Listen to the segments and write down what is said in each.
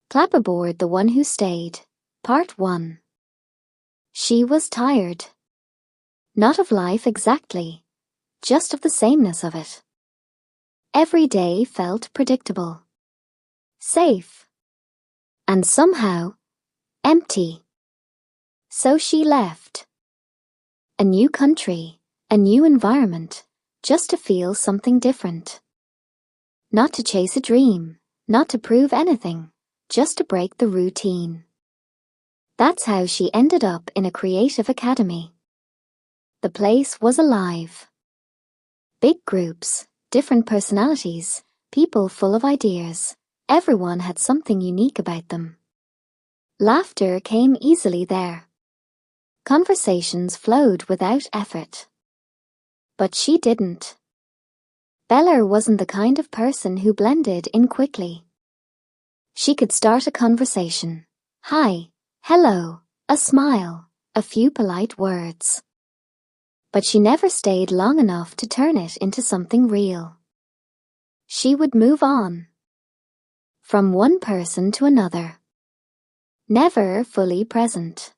Clapperboard, the One Who Stayed, Part 1. She was tired. Not of life exactly, just of the sameness of it. Every day felt predictable, safe, and somehow empty. So she left. A new country, a new environment, just to feel something different. Not to chase a dream, not to prove anything, just to break the routine. That's how she ended up in a creative academy. The place was alive. Big groups, different personalities, people full of ideas. Everyone had something unique about them. Laughter came easily there. Conversations flowed without effort. But she didn't. Bella wasn't the kind of person who blended in quickly. She could start a conversation. Hi, hello, a smile, a few polite words. But she never stayed long enough to turn it into something real. She would move on. From one person to another. Never fully present.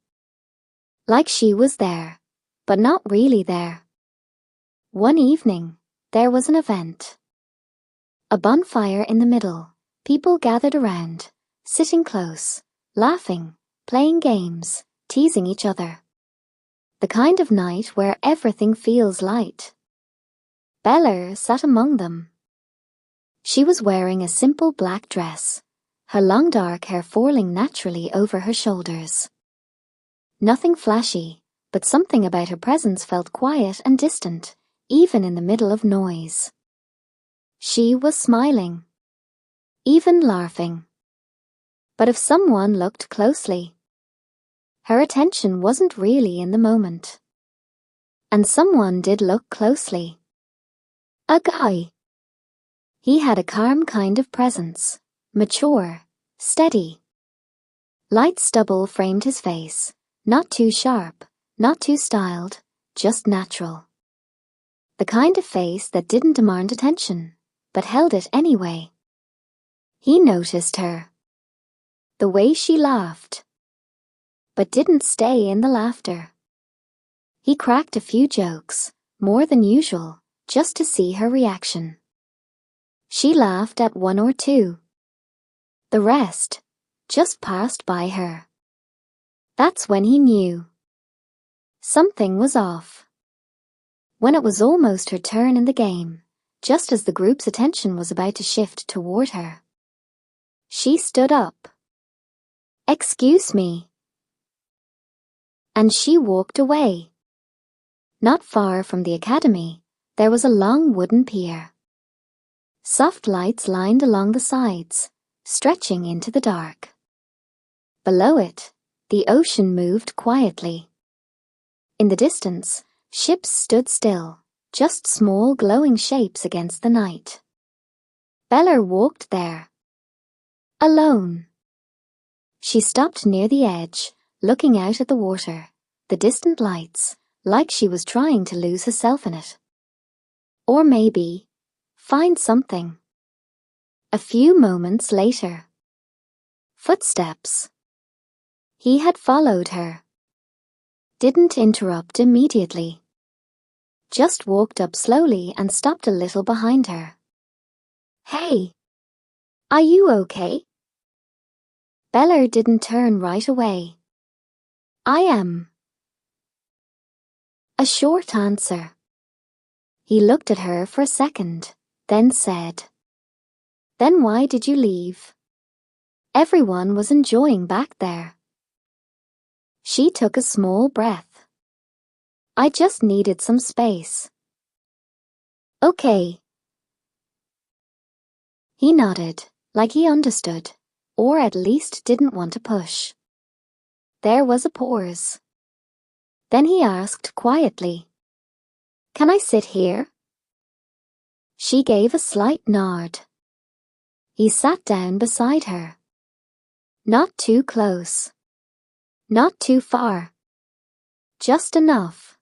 Like she was there, but not really there. One evening, there was an event. A bonfire in the middle, people gathered around, sitting close, laughing, playing games, teasing each other. The kind of night where everything feels light. Bella sat among them. She was wearing a simple black dress, her long dark hair falling naturally over her shoulders. Nothing flashy, but something about her presence felt quiet and distant, even in the middle of noise. She was smiling, even laughing. But if someone looked closely, her attention wasn't really in the moment. And someone did look closely. A guy. He had a calm kind of presence, mature, steady. Light stubble framed his face, not too sharp, not too styled, just natural. The kind of face that didn't demand attention, but held it anyway. He noticed her. The way she laughed. But didn't stay in the laughter. He cracked a few jokes, more than usual, just to see her reaction. She laughed at one or two. The rest just passed by her. That's when he knew. Something was off. When it was almost her turn in the game, just as the group's attention was about to shift toward her. She stood up. Excuse me. And she walked away. Not far from the academy, there was a long wooden pier. Soft lights lined along the sides, stretching into the dark. Below it, the ocean moved quietly. In the distance, ships stood still, just small glowing shapes against the night. Bella walked there. Alone. She stopped near the edge, looking out at the water, the distant lights, like she was trying to lose herself in it. Or maybe, find something. A few moments later. Footsteps. He had followed her. Didn't interrupt immediately. Just walked up slowly and stopped a little behind her. Hey! Are you okay? Bella didn't turn right away. I am. A short answer. He looked at her for a second, then said, Then why did you leave? Everyone was enjoying back there. She took a small breath. I just needed some space. Okay. He nodded, like he understood, or at least didn't want to push. There was a pause. Then he asked quietly, Can I sit here? She gave a slight nod. He sat down beside her. Not too close. Not too far. Just enough.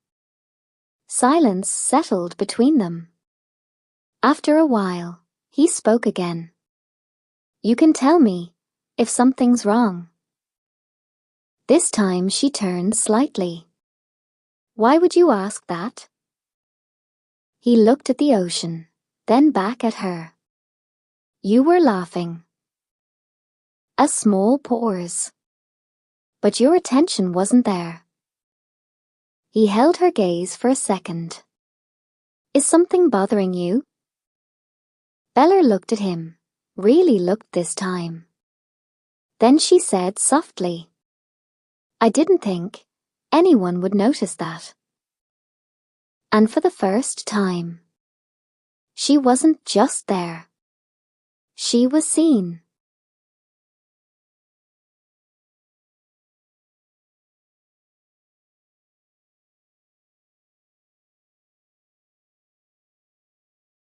Silence settled between them. After a while, he spoke again. You can tell me, if something's wrong. This time she turned slightly. Why would you ask that? He looked at the ocean, then back at her. You were laughing. A small pause. But your attention wasn't there. He held her gaze for a second. Is something bothering you? Bella looked at him, really looked this time. Then she said softly, I didn't think anyone would notice that. And for the first time, she wasn't just there. She was seen.